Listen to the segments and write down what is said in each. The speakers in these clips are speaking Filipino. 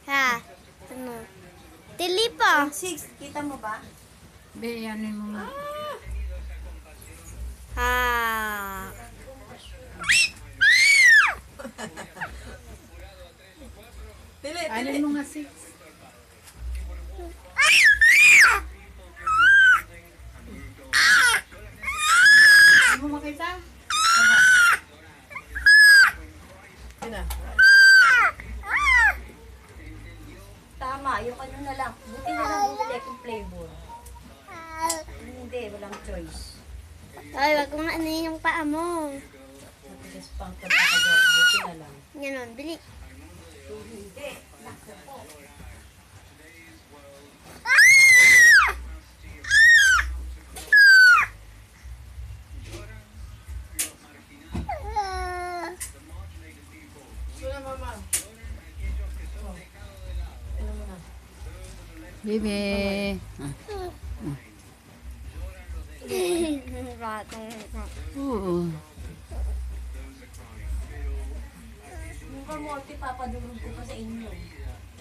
Ha? Ano? Tili pa. 6, kita mo ba? Be, ano mo nga. Ha? Dili, Ano dili. mo nga 6? Ano mo makita? Sina? Tama, yung ano na lang. Buti na lang bumili akong flavor. Hindi, walang choice. Ay, wag mo ano yung paa mo. Matigas pang pagkakagawa. Buti na lang. Ganon, bili. Hindi. Naku po. Wala, mama. Ano mo na? Bebe. Oo. Yung kamote, papadulog ko pa sa inyo.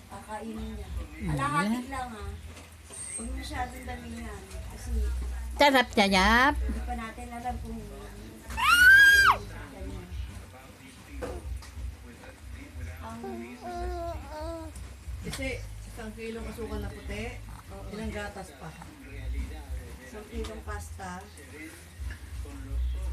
Kakainin niya. Alahati lang ha. Huwag masyadong dami yan. Kasi Sarap tiyap. hindi pa natin alam kung Kasi isang kilong asukal na puti, ilang gatas pa. isang kilong pasta.